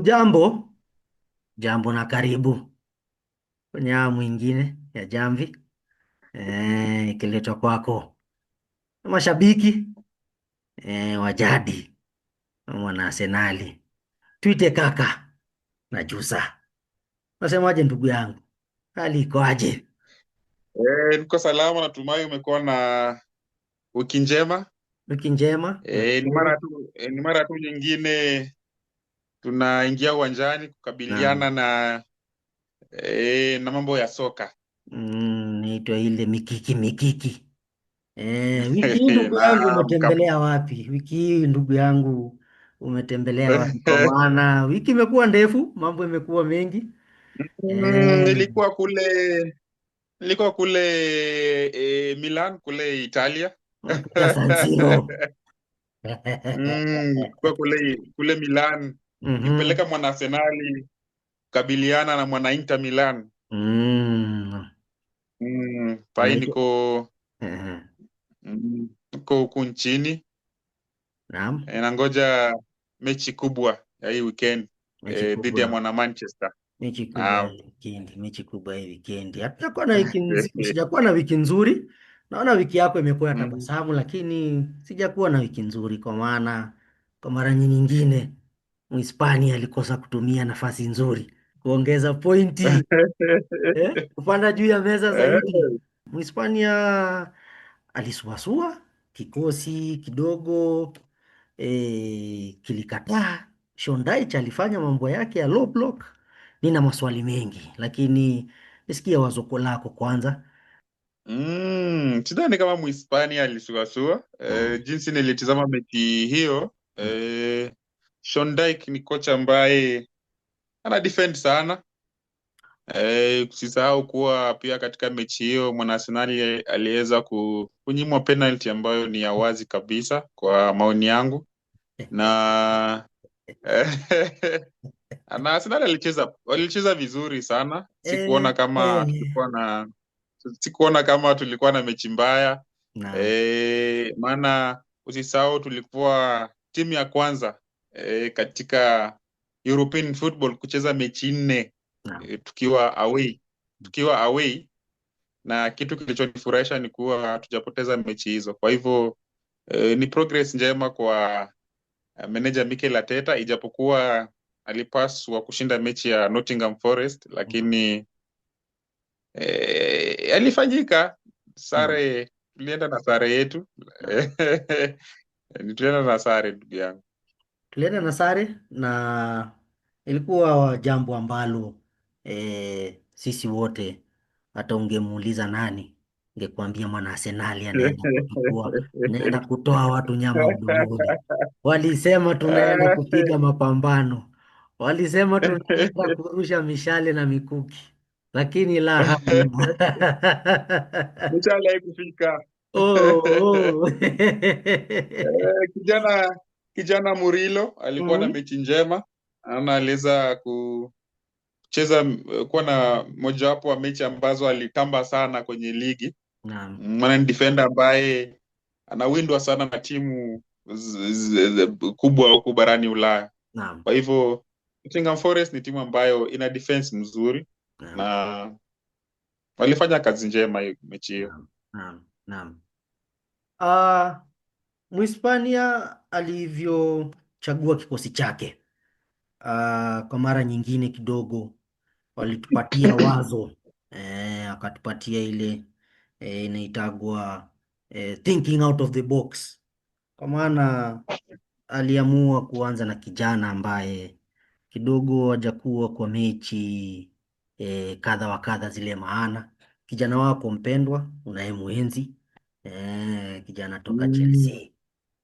Jambo jambo na karibu kwenye awamu mwingine ya Jamvi, ikiletwa kwako na mashabiki wa jadi, mwana Arsenali. Tuite kaka na Jusa. Nasemaje ndugu yangu, hali iko aje? Niko salama, natumai umekuwa na wiki njema. Wiki njema, Ni mara nashukuru. tu ni mara tu nyingine tunaingia uwanjani kukabiliana Naam. na mambo ya soka. Naitwa ile mikiki mikiki. Wiki hii ndugu yangu Naam, umetembelea wapi? Wiki hii ndugu yangu umetembelea wapi? Kwa maana wiki imekuwa ndefu, mambo imekuwa mengi. Eh, nilikuwa kule Milan kule Italia. Unatokea San Siro. Nilikuwa kule Milan Mhm. nikipeleka mwana Arsenali kukabiliana na mwana Inter Milan. Mm. Pai Unajua. niko Ehe. niko huku nchini. Naam, Nangoja mechi kubwa ya hii weekend mechi dhidi ya kubwa, mwana Manchester. mechi kubwa Naam. hii wikendi, mechi kubwa hii wikendi. Hatujakuwa na sijakuwa na wiki nzuri. Naona wiki yako imekuwa ya Mm. tabasamu, lakini sijakuwa na wiki nzuri, kwa maana kwa mara nyingine Mhispania alikosa kutumia nafasi nzuri kuongeza pointi, kupanda juu ya meza zaidi. Mhispania alisuasua, kikosi kidogo kilikataa. Shondaicha alifanya mambo yake ya low block. Nina maswali mengi, lakini nisikie wazo lako kwanza. Sidhani kama Mhispania alisuasua. Mm, Jinsi nilitizama mechi hiyo, mm, Sean Dyche ni kocha ambaye ana defend sana. Usisahau kuwa pia katika mechi hiyo mwana Arsenali aliweza kunyimwa penalty ambayo ni ya wazi kabisa kwa maoni yangu, na na Arsenal walicheza vizuri sana. eh, eh, Sikuona kama tulikuwa na mechi mbaya. naam, Maana usisahau tulikuwa timu ya kwanza katika European football kucheza mechi nne naam, tukiwa away, na kitu kilichonifurahisha ni kuwa hatujapoteza mechi hizo. Kwa hivyo ni progress njema kwa meneja Mikel Arteta, ijapokuwa alipaswa kushinda mechi ya Nottingham Forest, mm, lakini alifanyika naam. sare. Tulienda na sare yetu. Tulienda na sare, ndugu yangu. Tulienda na sare na ilikuwa jambo ambalo sisi wote, hata ungemuuliza nani, ngekwambia mwana Arsenali anaenda kutoa watu nyama mdomoni. Walisema tunaenda kupiga mapambano, walisema tunaenda kurusha mishale na mikuki, lakini la hamna. Mishale haikufika. Oh, oh. Kijana Murilo alikuwa na Mhm. mechi njema, ana aliweza kucheza, kuwa na mojawapo wa mechi ambazo alitamba sana kwenye ligi. Naam, Maana ni defender ambaye anawindwa sana na timu kubwa huku barani Ulaya. naam, Kwa hivyo Nottingham Forest ni timu ambayo ina defense mzuri, naam. na walifanya kazi njema hiyo mechi hiyo. Naam, naam, naam. Ah, Mhispania alivyochagua kikosi chake, kwa mara nyingine kidogo walitupatia wazo, akatupatia ile inaitagwa thinking out of the box, kwa maana aliamua kuanza na kijana ambaye kidogo hajakuwa kwa mechi kadha wa kadha zile maana. Kijana wako mpendwa unayemuenzi, kijana toka Mm. Chelsea,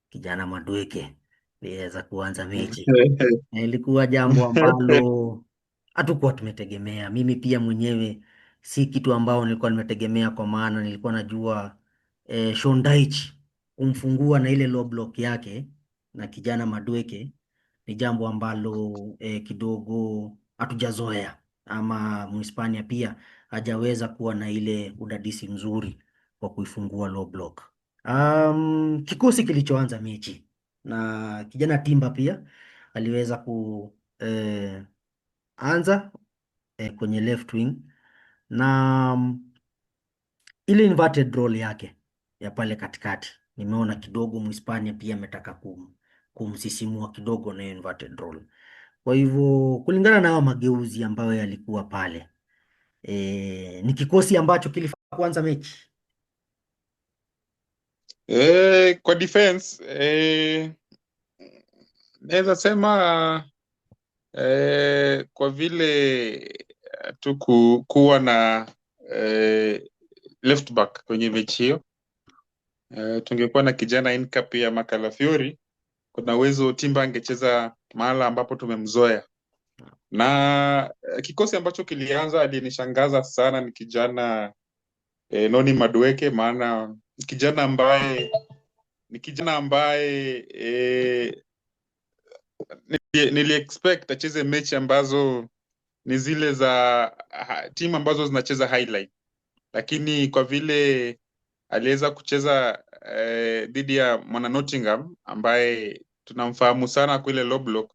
kijana Madueke aliweza kuanza mechi. Ilikuwa jambo ambalo hatukuwa tumetegemea. Mimi pia mwenyewe si kitu ambao nilikuwa nimetegemea, kwa maana nilikuwa najua Shondaichi kumfungua na ile low block yake na kijana Madueke ni jambo ambalo kidogo hatujazoea, ama Mhispania pia hajaweza kuwa na ile udadisi mzuri wa kuifungua low block. Kikosi kilichoanza mechi na kijana Timba pia aliweza kuanza kwenye left wing na ile inverted role yake ya pale katikati, nimeona kidogo Mhispania pia ametaka kumsisimua kidogo na hiyo inverted role. Kwa hivyo kulingana na hao mageuzi ambayo yalikuwa pale, ni kikosi ambacho kilifaa kuanza mechi. Kwa defense naweza sema kwa vile tu kuwa na left back kwenye mechi hiyo, tungekuwa na kijana Incapi ya Macalafiori, kuna uwezo Timba angecheza mahala ambapo tumemzoea. Na kikosi ambacho kilianza alinishangaza sana ni kijana Noni Madueke, maana ni kijana ambaye nili expect acheze mechi ambazo ni zile za timu ambazo zinacheza highlight, lakini kwa vile aliweza kucheza dhidi ya mwana Nottingham ambaye tunamfahamu sana kwa ile low block,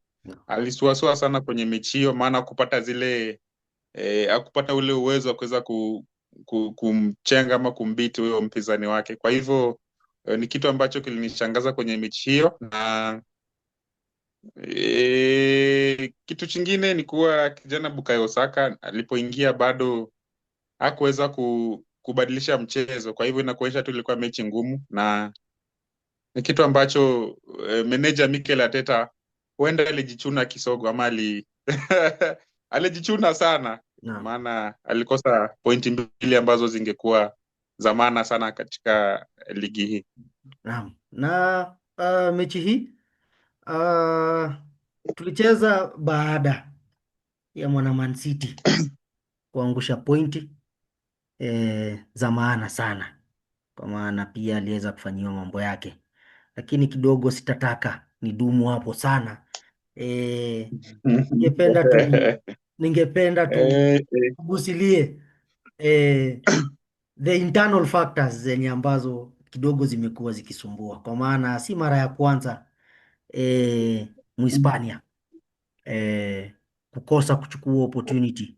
alisuasua sana kwenye mechi hiyo, maana kupata zile akupata ule uwezo wa kuweza kumchenga ama kumbiti huyo mpinzani wake. Kwa hivyo ni kitu ambacho kilinishangaza kwenye mechi hiyo. Na kitu chingine ni kuwa kijana Bukayo Saka alipoingia bado hakuweza kubadilisha mchezo, kwa hivyo inakuonyesha tu ilikuwa mechi ngumu, na ni kitu ambacho meneja Mikel Arteta huenda alijichuna kisogo ama alijichuna sana, maana alikosa pointi mbili ambazo zingekuwa za maana sana katika ligi hii. Naam. Na mechi hii tulicheza baada ya mwana Man City kuangusha pointi za maana sana, kwa maana pia aliweza kufanyiwa mambo yake, lakini kidogo sitataka nidumu hapo sana. Ningependa tugusilie the internal factors zenye ambazo kidogo zimekuwa zikisumbua, kwa maana si mara ya kwanza Mhispania kukosa kuchukua opportunity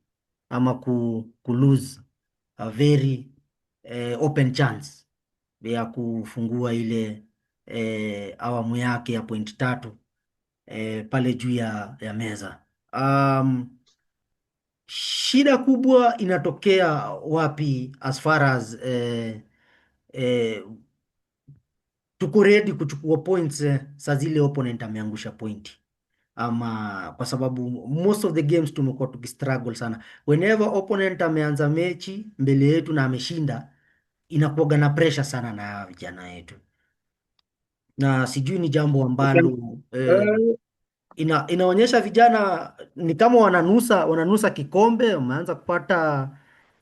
ama lose a very open chance ya kufungua ile awamu yake ya point 3 pale juu ya meza. Shida kubwa inatokea wapi as far as tuko ready kuchukua points saa zile opponent ameangusha pointi, ama kwa sababu most of the games tumekuwa tukistruggle sana. Whenever opponent ameanza mechi mbele yetu na ameshinda, inakuwaga na pressure sana na vijana wetu, na sijui ni jambo ambalo inaonyesha vijana ni kama wananusa kikombe, wameanza kupata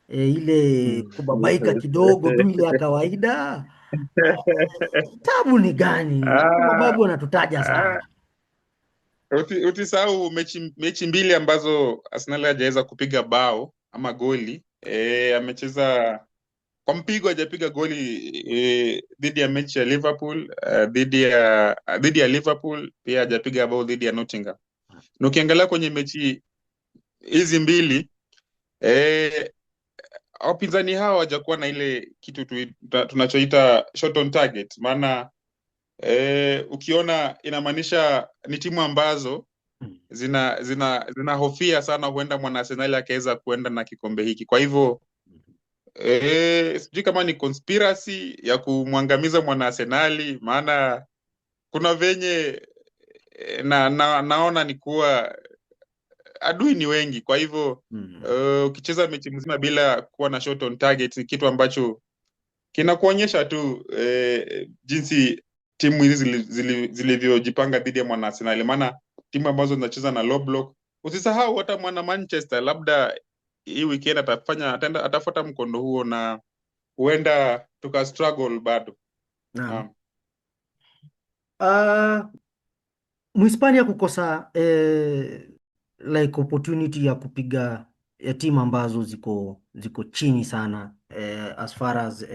ile kubabaika kidogo tu ile ya kawaida. Tabu ni gani? Mababu wanatutaja sana. Utisahau mechi mbili ambazo Arsenal hajaweza kupiga bao ama goli. Amecheza kwa mpigo, hajapiga goli dhidi ya mechi ya Liverpool, dhidi ya Liverpool pia hajapiga bao dhidi ya Nottingham. Na ukiangalia kwenye mechi hizi mbili wapinzani hao hawajakuwa na ile kitu tunachoita shot on target, maana ukiona inamaanisha ni timu ambazo zinahofia sana huenda mwana Arsenal akaweza kuenda na kikombe hiki. Kwa hivyo sijui kama ni conspiracy ya kumwangamiza mwana Arsenal, maana kuna venye naona ni kuwa adui ni wengi. Kwa hivyo ukicheza mechi mzima bila kuwa na shot on target ni kitu ambacho kinakuonyesha tu jinsi timu hizi zilivyojipanga dhidi ya mwana Arsenal, maana timu ambazo zinacheza na low block. Usisahau hata mwana Manchester labda hii weekend atafuata mkondo huo, na huenda tuka struggle bado. Mhispania kukosa like opportunity ya kupiga timu ambazo ziko chini sana as far as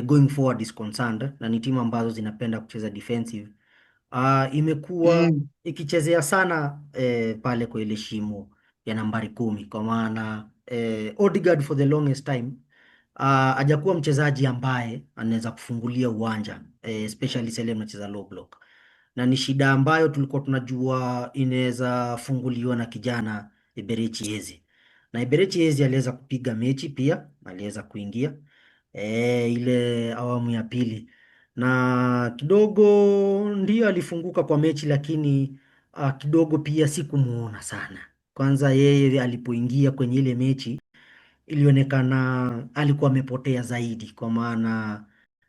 going forward is concerned, na ni timu ambazo zinapenda kucheza defensive. Imekuwa Mm. ikichezea sana pale kwa ile shimo ya nambari 10, kwa maana Odegaard for the longest time hajakuwa mchezaji ambaye anaweza kufungulia uwanja especially sele mnacheza low block, na ni shida ambayo tulikuwa tunajua inaweza funguliwa na kijana Eberechi Eze, na Eberechi Eze aliweza kupiga mechi pia, aliweza kuingia ile awamu ya pili na kidogo ndio alifunguka kwa mechi, lakini kidogo pia sikumuona sana. Kwanza yeye alipoingia kwenye ile mechi ilionekana alikuwa amepotea zaidi, kwa maana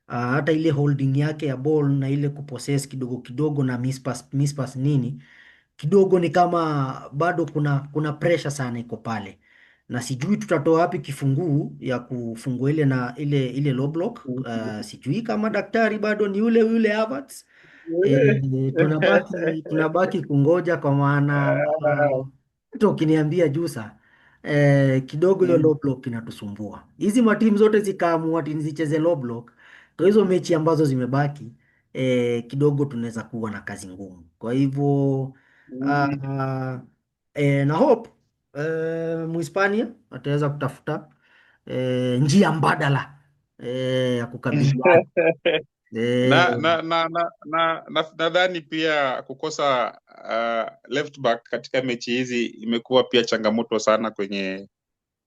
hata ile holding yake ya ball na ile kupossess kidogo kidogo na mispass nini kidogo, ni kama bado kuna pressure sana iko pale, na sijui tutatoa wapi kifunguu ya kufungua ile na ile low block. Sijui kama daktari bado ni yule yule Havertz. Tunabaki kungoja, kwa maana hata ukiniambia Jusa kidogo hiyo low block inatusumbua. Hizi matimu zote zikaamua ati zicheze low block, kwa hizo mechi ambazo zimebaki kidogo tunaweza kuwa na kazi ngumu. Kwa hivyo na hope Muhispania ataweza kutafuta njia mbadala ya kukabiliana. na Eh, na na na na na- nadhani pia kukosa left back katika mechi hizi imekuwa pia changamoto sana kwenye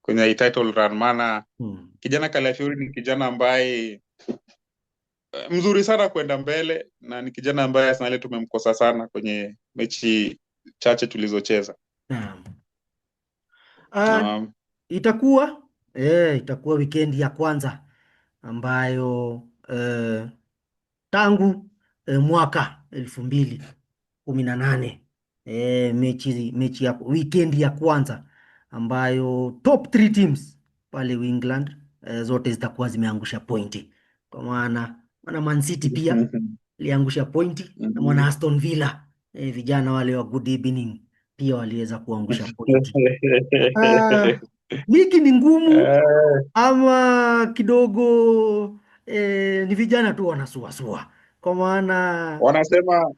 hii title run, maana hmm. kijana Calafiori ni kijana ambaye mzuri sana kwenda mbele, na ni kijana ambaye Arsenal tumemkosa sana kwenye mechi chache tulizocheza. Naam. Ah, Naam. itakuwa wikendi ya kwanza ambayo tangu mwaka 2018 mechi ya wikendi ya kwanza ambayo top 3 teams pale England zote zitakuwa zimeangusha pointi, kwa maana Man City pia iliangusha pointi na mwana Aston Villa vijana wale wa Good Evening pia waliweza kuangusha pointi. Ah, ligi ni ngumu ama kidogo ni vijana tu wanasuasua, kwa maana Wanasema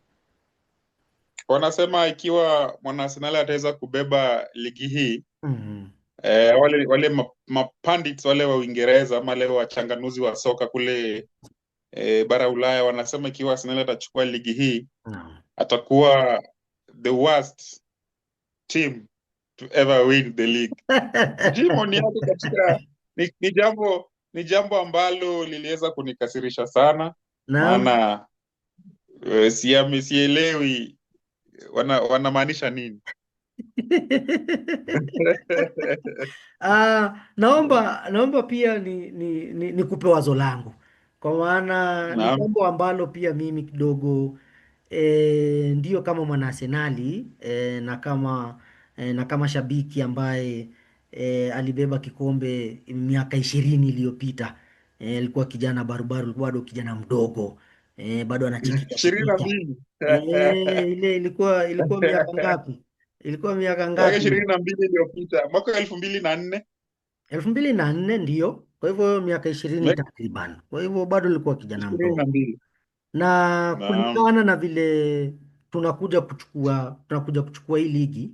wanasema ikiwa mwana Arsenal ataweza kubeba ligi hii, mm, wale mapundits wale wa Uingereza ama wale wachanganuzi wa soka kule bara Ulaya wanasema ikiwa Arsenal atachukua ligi hii naam. atakuwa the worst team to ever win the league. Sijui maoni yako katika ni jambo ambalo liliweza kunikasirisha sana, Naam. maana sielewi wanamaanisha nini. Naomba pia nikupe wazo langu, kwa maana ni Naam. jambo ambalo pia mimi kidogo ndio kama mwana Arsenali na kama shabiki ambaye alibeba kikombe miaka 20 iliyopita. Alikuwa kijana barubaru, bado kijana mdogo bado anachikicha 22 chikicha. Ile ilikuwa miaka ngapi? Ilikuwa miaka miaka ngapi? 22 iliyopita, mwaka 2004. 2004 ndio, kwa hivyo miaka 20 Miaka takriban. Kwa hivyo bado ilikuwa kijana mdogo, 22. na Naam. kulingana na vile tunakuja kuchukua hii ligi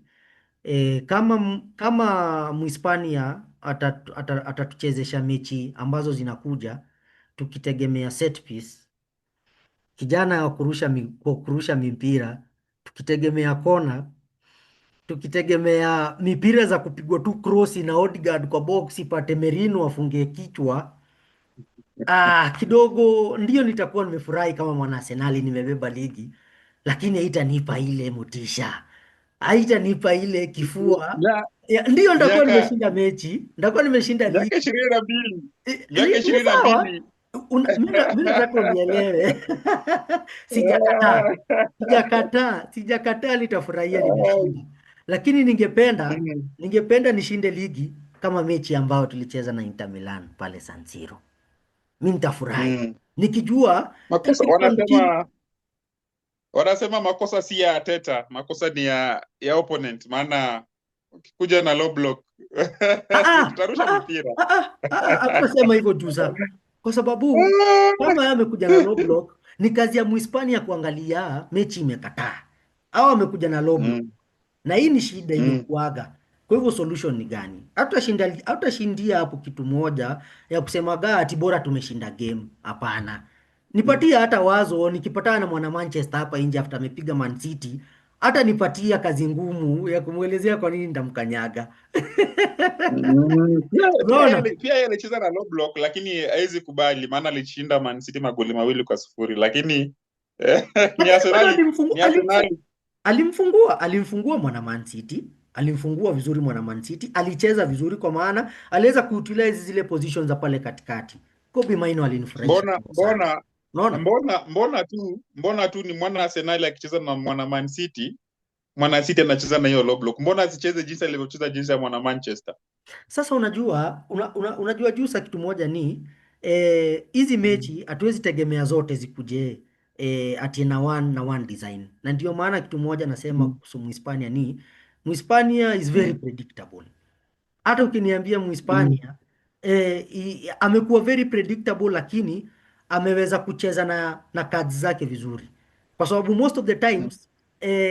kama Mhispania atatuchezesha mechi ambazo zinakuja tukitegemea set piece, kijana wa kurusha mipira, tukitegemea kona, tukitegemea mipira za kupigwa tu krosi na Odegaard kwa box ipate Merino afunge kichwa. Kidogo ndio nitakuwa nimefurahi kama mwana Arsenali nimebeba ligi, lakini haitanipa ile motisha, haitanipa ile kifua. Ya, Ndio nitakuwa miaka nimeshinda mechi, nitakuwa nimeshinda miaka ligi. 22 miaka Ni ishirini na sawa. mbili Mimi nataka unielewe. Sijakataa, sijakataa, nitafurahia nimeshinda, lakini ningependa nishinde ligi kama mechi ambayo tulicheza na Inter Milan pale San Siro. Mi nitafurahi nikijua makosa takriban timu. wanasema makosa si ya Arteta, makosa ni ya opponent, maana ukikuja na low block tutarusha mipira. Hakusema hivyo Jusa, kwa sababu kama yeye amekuja na low block Ni kazi ya Muhispania kuangalia mechi imekataa au amekuja na low block, mm, na hii ni shida mm, imekuaga. Kwa hivyo solution ni gani? Hatutashindia hapo kitu moja ya kusema ati bora tumeshinda game. Hapana, mm, nipatie hata wazo. Nikipatana na mwana Manchester hapa nje after amepiga Man City, hata nipatia kazi ngumu ya kumwelezea kwa nini nitamkanyaga. Unaona? pia yeye alicheza na low block, lakini hawezi kubali, maana alishinda Man City magoli 2-0, lakini ni Bado Arsenali, ni Arsenali. alimfungua mwana Man City, alimfungua vizuri mwana Man City, alicheza vizuri kwa maana aliweza kuutilize zile positions za pale katikati. Kobe Maino alinifurahisha Mbona sana. mbona Unaona? mbona tu ni mwana Arsenali akicheza na mwana Man City, mwana City anacheza na hiyo low block, mbona asicheze jinsi alivyocheza jinsi ya mwana Manchester? Sasa unajua Jusa, kitu moja ni hizi Mm, mechi hatuwezi tegemea zote zikuje ati na one design, na ndio maana kitu moja nasema mm, kuhusu Muhispania ni Muhispania is very mm, predictable. Hata ukiniambia mm, Muhispania amekuwa very predictable, lakini ameweza kucheza na cards zake vizuri, kwa sababu most of the mm, times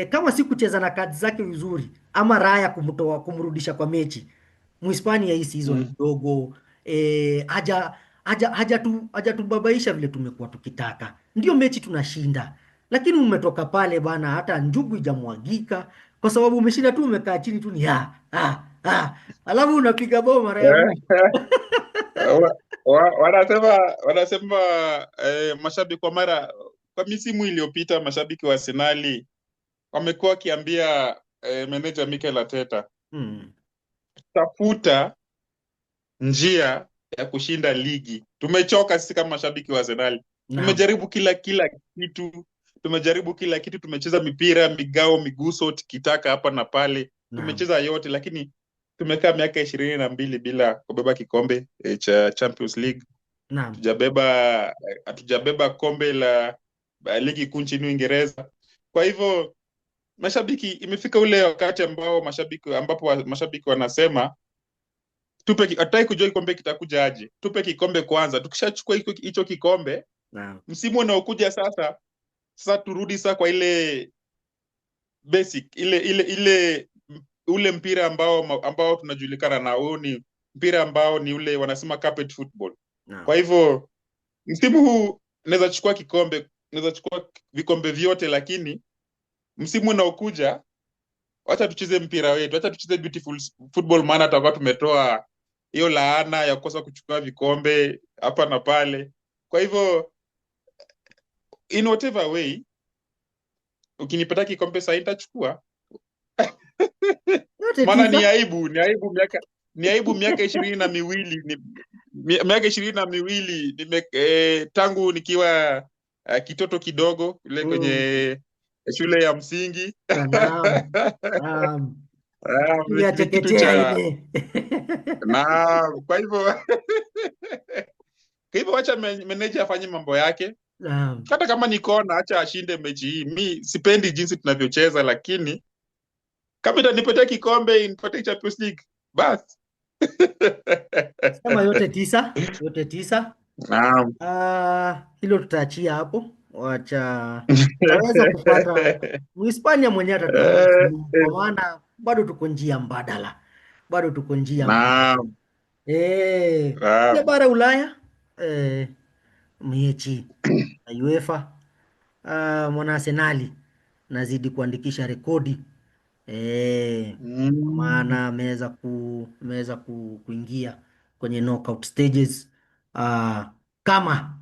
kama si kucheza na cards zake vizuri ama raya kumtoa kumrudisha kwa mechi, Muhispania hii season mm. kidogo hajatubabaisha vile tumekuwa tukitaka. Ndio mechi tunashinda, lakini umetoka pale bana, hata njugu ijamwagika kwa sababu umeshinda tu, umekaa chini tu ni alafu unapiga bao mara ya mwisho. Wa- wanasema mashabiki kwa misimu iliyopita mashabiki wa Arsenali wamekuwa wakiambia meneja Mikel Arteta, Hmm. tafuta njia ya kushinda ligi. Tumechoka sisi kama mashabiki wa Arsenal. Naam, Tumejaribu kila kitu, tumecheza mipira, migao, miguso, tikitaka hapa na pale, naam, tumecheza yote, lakini tumekaa miaka 22 bila kubeba kikombe cha Champions League. naam, Hatujabeba kombe la ligi kuu nchini Uingereza. Kwa hivyo mashabiki, imefika ule wakati ambapo mashabiki wanasema hatutaki kujua kikombe kitakuja aje, tupe kikombe kwanza. Tukishachukua hicho kikombe, naam, msimu unaokuja sasa turudi sasa kwa ile basic, ile ule mpira ambao tunajulikana na huo, ni mpira ambao ni ule wanasema carpet football. naam. Kwa hivyo msimu huu naweza chukua vikombe vyote, lakini msimu unaokuja wacha tucheze mpira wetu, wacha tucheze beautiful football, maana tutakuwa tumetoa hiyo laana ya kukosa kuchukua vikombe hapa na pale. Kwa hivyo in whatever way, ukinipata kikombe sasa nitachukua, Yote maana tisa. ni aibu miaka 22, miaka 22 tangu nikiwa kitoto kidogo kule Mm. kwenye shule ya msingi. Naam, naam. Ile ya Ni kitu chekechea cha ile. na kwa hivyo wacha meneja afanye mambo yake. Naam. Hata kama nikaona acha ashinde mechi hii, mi sipendi jinsi tunavyocheza, lakini kama itanipatia kikombe, inipatie Champions League basi. Sema yote tisa, yote tisa. Naam. Hilo tutaachia hapo, wacha tutaweza kupata Mhispania mwenyewe atatuambia suluhu, kwa maana bado tuko njia mbadala, bado tuko njia mbadala. Naam. Ya Naam. bara Ulaya, mechi na UEFA, mwana Arsenali nazidi kuandikisha rekodi kwa Mm. maana ameweza kuingia kwenye knockout stages, kama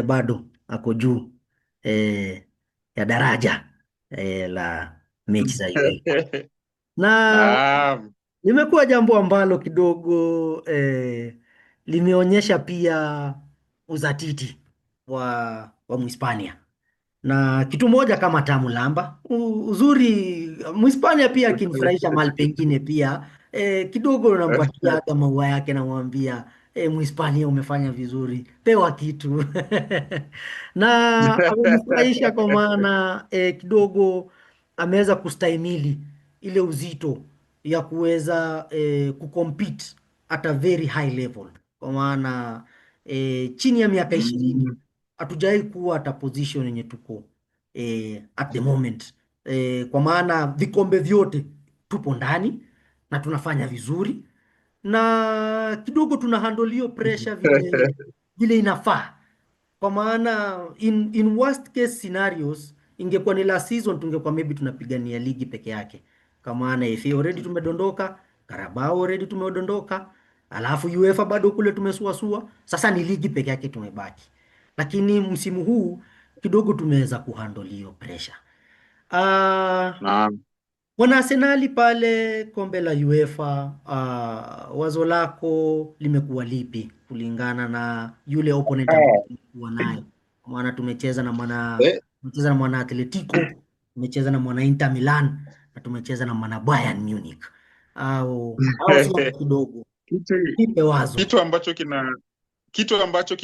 bado ako juu eh, ya daraja la mechi za UEFA, na Naam. limekuwa jambo ambalo kidogo limeonyesha pia uzatiti wa Mhispania, na kitu moja kama tamu lamba uzuri Mhispania pia akinifurahisha mahali pengine pia kidogo nampatiaga maua yake, namwambia Mhispania umefanya vizuri, pewa kitu na amenifurahisha kwa maana kidogo ameweza kustahimili ile uzito ya kuweza kucompete at a very high level, kwa maana chini ya miaka 20 Mm. hatujawai kuwa hata position yenye tuko at the moment, kwa maana vikombe vyote tupo ndani na tunafanya vizuri, na kidogo tuna handle hiyo pressure vile inafaa, kwa maana in worst case scenarios ingekuwa ni last season, tungekuwa maybe tunapigania ligi peke yake, kwa maana FA already tumedondoka, Carabao already tumedondoka, alafu UEFA bado kule tumesuasua, sasa ni ligi peke yake tumebaki. Lakini msimu huu kidogo tumeweza kuhandle hiyo pressure. Naam. Wana Arsenali pale kombe la UEFA, wazo lako limekuwa lipi kulingana na yule opponent ambao tumekuwa naye? Maana Eh, tumecheza na mwana Atletico, tumecheza na mwana Inter Milan na tumecheza na mwana Bayern Munich. Au sio kidogo? kitu Nipe wazo. kitu ambacho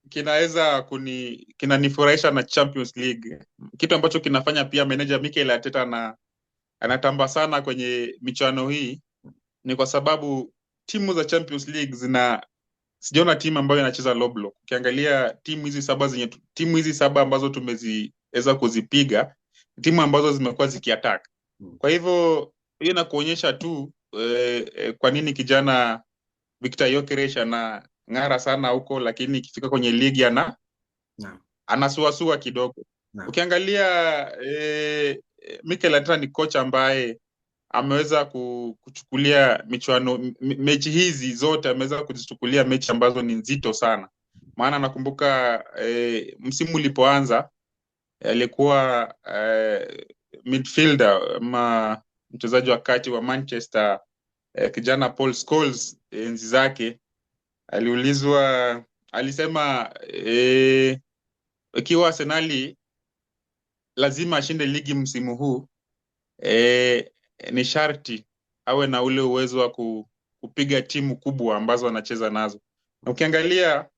kinaweza kinanifurahisha na Champions League, kitu ambacho kinafanya pia meneja Mikel Arteta anatamba sana kwenye michuano hii, ni kwa sababu timu za Champions League sijaona timu ambayo inacheza low block. Ukiangalia timu hizi saba ambazo tumeziweza kuzipiga, timu ambazo zimekuwa zikiattack. Kwa hivyo hiyo inakuonyesha tu kwa nini kijana Victor Gyökeres anang'ara sana huko, lakini ikifika kwenye ligi anasuasua kidogo. Ukiangalia Mikel Arteta ni kocha ambaye ameweza kuchukulia mechi hizi zote, ameweza kuzichukulia mechi ambazo ni nzito sana. Maana nakumbuka msimu ulipoanza alikuwa midfielder ama mchezaji wa kati wa Manchester, kijana Paul Scholes, enzi zake, aliulizwa, alisema ikiwa Arsenali lazima ashinde ligi msimu huu, ni sharti awe na ule uwezo wa kupiga timu kubwa ambazo anacheza nazo. Na ukiangalia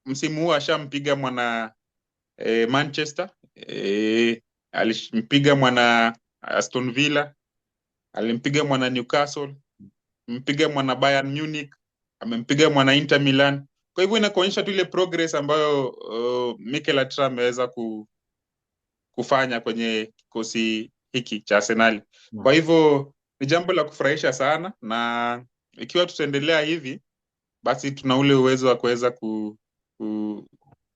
msimu huu ashampiga mwana Manchester, alimpiga mwana Aston Villa, alimpiga mwana Newcastle, amempiga mwana Bayern Munich, amempiga mwana Inter Milan. Kwa hivyo inakuonyesha tu ile progress ambayo Mikel Arteta ameweza kufanya kwenye kikosi hiki cha Arsenal. Kwa hivyo ni jambo la kufurahisha sana, na ikiwa tutaendelea hivi, basi tuna ule uwezo wa kuweza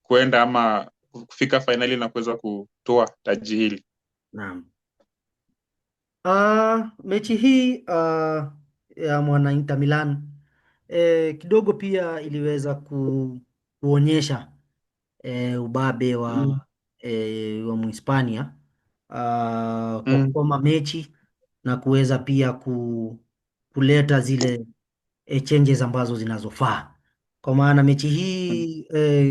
kuenda ama kufika finali na kuweza kutoa taji hili. Naam. Mechi hii ya mwana Inter Milan kidogo pia iliweza kuonyesha ubabe wa Mhispania kwa kusoma mechi na kuweza pia kuleta zile changes ambazo zinazofaa, kwa maana mechi hii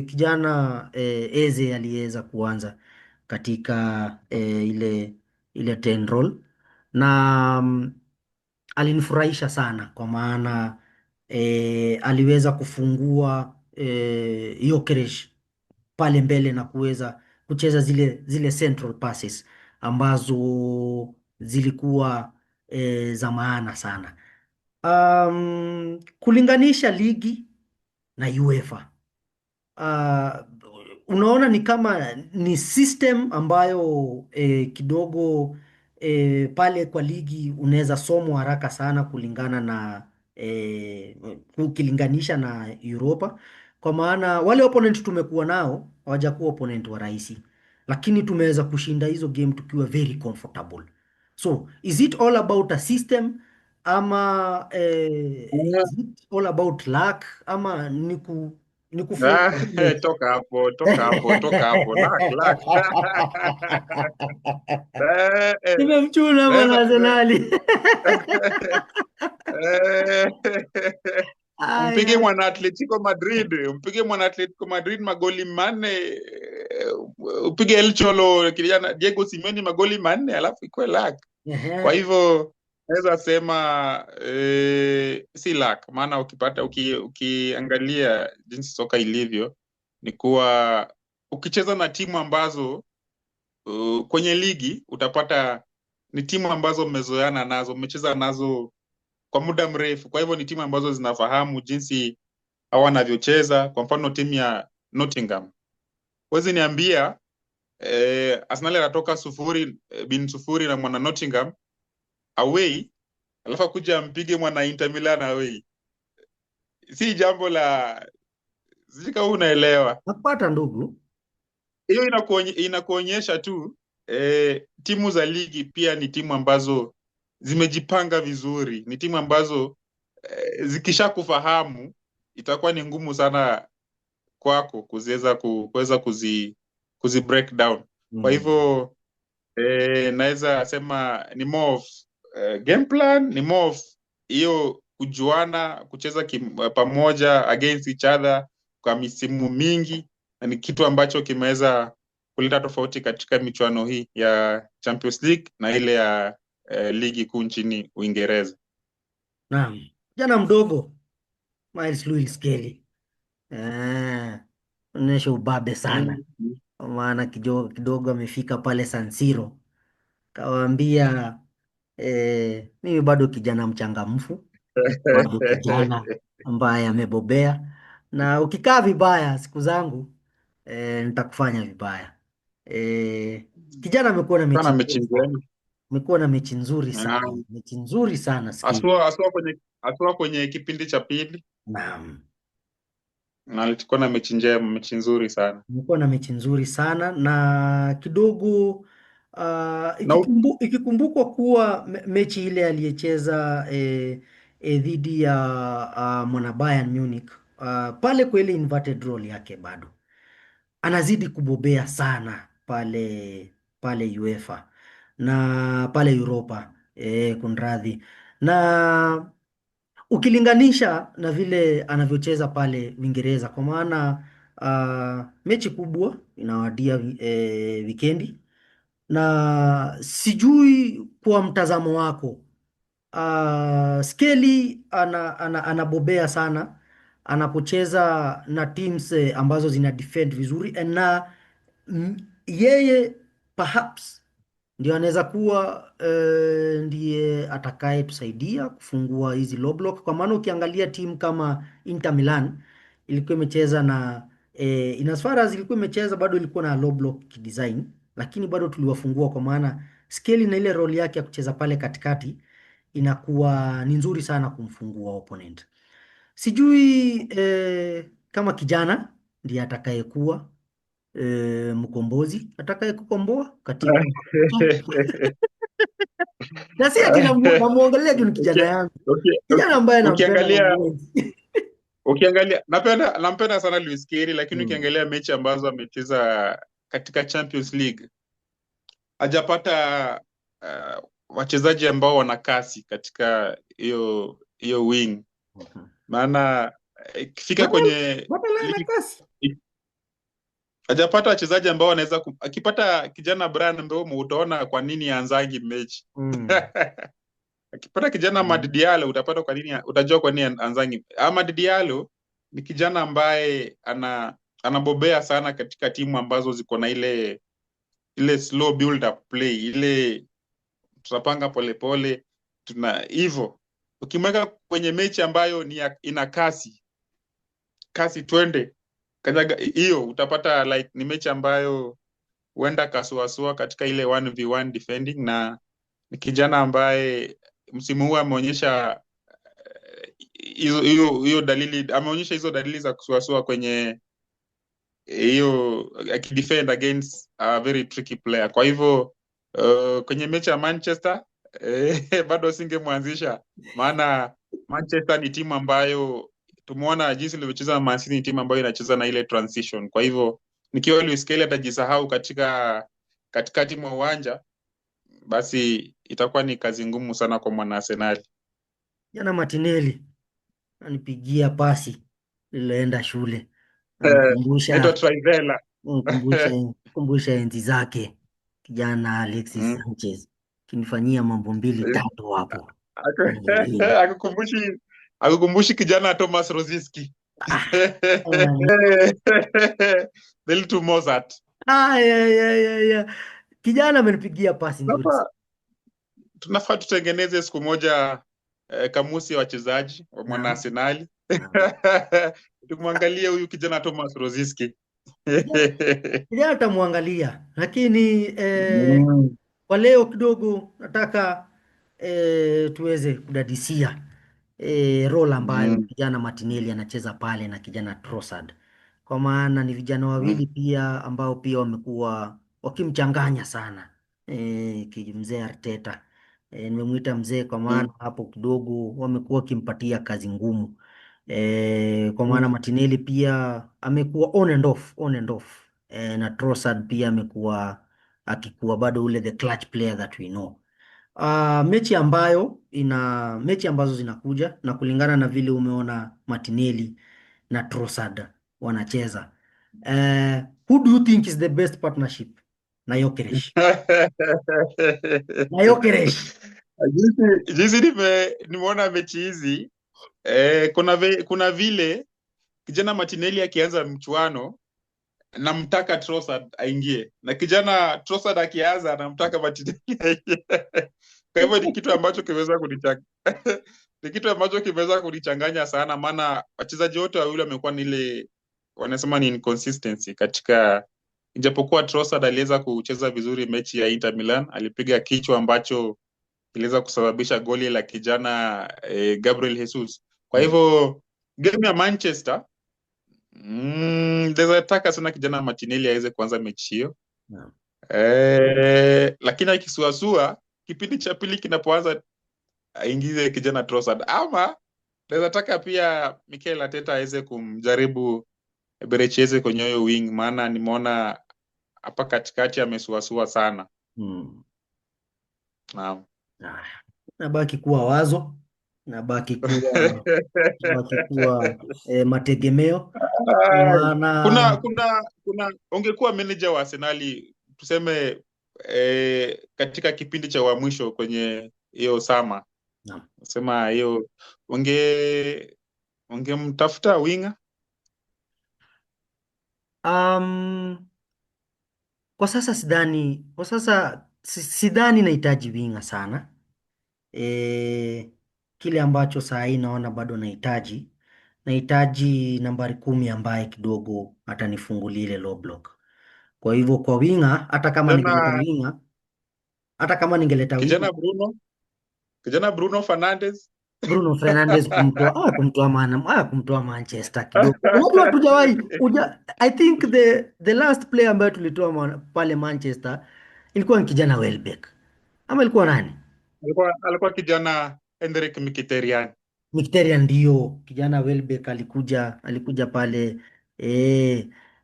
kijana Eze aliweza kuanza katika ile 10 roll na alinifurahisha sana, kwa maana aliweza kufungua Gyökeres pale mbele na kuweza kucheza zile central passes ambazo zilikuwa za maana sana. Kulinganisha ligi na UEFA, unaona ni kama ni system ambayo kidogo pale kwa ligi unaweza somwa haraka sana kulingana na ukilinganisha na Europa, kwa maana wale opponent tumekuwa nao hawajakuwa opponent wa rahisi, lakini tumeweza kushinda hizo game tukiwa very comfortable. So is it all about a system ama is it all about luck ama ni kufunga Toka hapo luck. nimemchuna mwana Arsenali. Mpige mwana Atletico Madrid magoli manne, upige El Cholo kijana Diego Simeone magoli manne, alafu ikuwe luck. Kwa hivyo naweza sema si luck, maana ukiangalia jinsi soka ilivyo ni kuwa ukicheza na timu ambazo kwenye ligi utapata ni timu ambazo mmezoeana nazo, mmecheza nazo kwa muda mrefu. Kwa hivyo ni timu ambazo zinafahamu jinsi hao wanavyocheza. Kwa mfano timu ya Nottingham. Huwezi niambia Arsenal anatoka 0-0 na mwana Nottingham away, alafu akuja ampige mwana Inter Milan away. Si jambo la, sijui kama unaelewa. Napata ndugu. Hiyo inakuonyesha tu timu za ligi pia ni timu ambazo zimejipanga vizuri, ni timu ambazo zikisha kufahamu itakuwa ni ngumu sana kwako kuweza kuzi break down. Kwa hivyo naweza sema ni more of game plan, ni more of hiyo kujuana, kucheza pamoja against each other kwa misimu mingi, na ni kitu ambacho kimeweza kuleta tofauti katika michuano hii ya Champions League na ile ya ligi kuu nchini Uingereza. Naam, jana mdogo Miles Lewis Kelly onyesha ubabe sana, maana kidogo amefika pale San Siro, kawaambia mimi bado kijana mchangamfu, bado kijana ambaye amebobea, na ukikaa vibaya siku zangu nitakufanya vibaya. Kijana amekuwa na mechi nzuri sana, amekuwa na mechi nzuri sana, mechi nzuri sana aswa kwenye kipindi cha pili. Naam, na alikuwa na mechi njema, mechi nzuri sana, amekuwa na mechi nzuri sana na kidogo ikikumbukwa kuwa mechi ile aliyecheza dhidi ya mwana Bayern Munich, pale kwa ile inverted role yake bado anazidi kubobea sana pale UEFA na pale Europa, kunradhi, na ukilinganisha na vile anavyocheza pale Uingereza, kwa maana mechi kubwa inawadia wikendi, na sijui kwa mtazamo wako, Skelly anabobea sana anapocheza na teams ambazo zina defend vizuri, na yeye perhaps ndio anaweza kuwa ndiye atakaye tusaidia kufungua hizi low block, kwa maana ukiangalia timu kama Inter Milan ilikuwa imecheza na in as far as ilikuwa imecheza bado ilikuwa na low block design, lakini bado tuliwafungua, kwa maana Skelly na ile role yake ya kucheza pale katikati inakuwa ni nzuri sana kumfungua opponent. Sijui kama kijana ndiye atakayekuwa mkombozi atakaye kukomboa katika na si ati namuongelea juu ni kijana yangu, kijana ambaye nampenda. Ukiangalia nampenda sana Luis Kelly, lakini ukiangalia mechi ambazo amecheza katika Champions League hajapata wachezaji ambao wana kasi katika hiyo wing. Maana ikifika kwenye hajapata wachezaji ambao wanaweza akipata kijana Brian Mbeumo utaona kwa nini aanzangi mechi. Akipata kijana Amad Diallo utajua kwa nini aanzangi. Amad Diallo ni kijana ambaye anabobea sana katika timu ambazo ziko na ile slow build up play, ile tunapanga polepole hivyo. Ukimweka kwenye mechi ambayo ina kasi twende kanyaga hiyo, utapata like ni mechi ambayo huenda kasuasua katika ile 1v1 defending, na ni kijana ambaye msimu huu ameonyesha hiyo dalili, ameonyesha hizo dalili za kusuasua kwenye hiyo akidefend against a very tricky player. Kwa hivyo kwenye mechi ya Manchester bado singemwanzisha, maana Manchester ni timu ambayo tumeona jinsi ilivyocheza Man City, ni timu ambayo inacheza na ile transition. Kwa hivyo nikiwa Luis Kelly atajisahau katikati mwa uwanja, basi itakuwa ni kazi ngumu sana kwa mwana Arsenal. Jana Martinelli anipigia pasi nilienda shule, kumbusha enzi zake kijana Alexis Sanchez, kinifanyia mambo 2-3 hapo. Akukumbushi kijana Thomas Rosiski Deltu Mozart. Kijana amenipigia pasi nzuri. Tunafaa tutengeneze siku moja kamusi ya wachezaji wa mwana Arsenali, Naam. Tumwangalie huyu kijana Thomas Rosiski. Kijana kijana atamwangalia, lakini Mm, kwa leo kidogo nataka tuweze kudadisia role ambayo mm, kijana Martinelli anacheza pale na kijana Trossard, kwa maana ni vijana mm, wawili pia ambao pia wamekuwa wakimchanganya sana mzee Arteta. Nimemwita mzee kwa maana mm, hapo kidogo wamekuwa wakimpatia kazi ngumu kwa maana mm. Martinelli pia amekuwa on and off, on and off. Na Trossard pia amekuwa akikuwa bado ule the clutch player that we know. Mechi ambazo zinakuja na kulingana na vile umeona Martinelli na Trossard wanacheza. Who do you think is the best partnership? Na Gyökeres. Na Gyökeres. Jinsi nimeona mechi hizi kuna vile kijana Martinelli akianza mchuano namtaka Trossard aingie, na kijana Trossard akianza namtaka Martinelli aingie. Kwa hivyo ni kitu ambacho kimeweza kunichanganya ni kitu ambacho kimeweza kunichanganya sana, maana wachezaji wote wawili wamekuwa ni ile wanasema ni inconsistency katika, ijapokuwa Trossard aliweza kucheza vizuri mechi ya Inter Milan, alipiga kichwa ambacho iliweza kusababisha goli la kijana Gabriel Jesus. Kwa Mm, hivyo game ya Manchester naweza taka sana kijana Martinelli aweze kuanza mechi hiyo naam. lakini akisuasua kipindi cha pili kinapoanza aingize kijana Trossard, ama naweza taka pia Mikel Arteta aweze kumjaribu Berecheze kwenye hiyo wing, maana nimeona hapa katikati amesuasua sana. Mm. Naam. Haya. Nabaki kuwa wazo, nabaki kuwa mategemeo, Ai, maana kuna ungekuwa manager wa Arsenali tuseme katika kipindi cha wa mwisho kwenye hiyo sama, naam. nasema hiyo ungemtafuta winga. Um, kwa sasa sidhani nahitaji winga sana. E, kile ambacho saa hii naona bado nahitaji nambari 10 ambaye kidogo atanifungulia ile low block. Kwa hivyo kwa winga, Kijana hata kama ningeleta winga kijana Bruno kijana Bruno Fernandes. Bruno Fernandes kumtoa Manchester kidogo. Unajua I think the last player ambayo tulitoa pale Manchester ilikuwa ni kijana Welbeck. Ama ilikuwa nani? alikuwa kijana Henrik Mkhitaryan. Mkhitaryan, ndio kijana Welbeck alikuja pale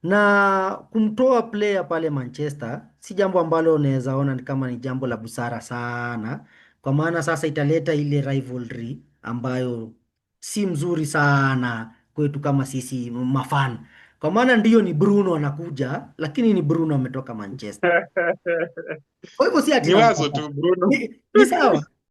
na kumtoa player pale Manchester si jambo ambalo unaweza ona ni kama ni jambo la busara sana, kwa maana sasa italeta ile rivalry ambayo si mzuri sana kwetu kama sisi mafan, kwa maana ndiyo ni Bruno anakuja, lakini ni Bruno ametoka Manchester. Kwa hivyo si ati Ni wazo namtaka, tu Bruno. ni sawa,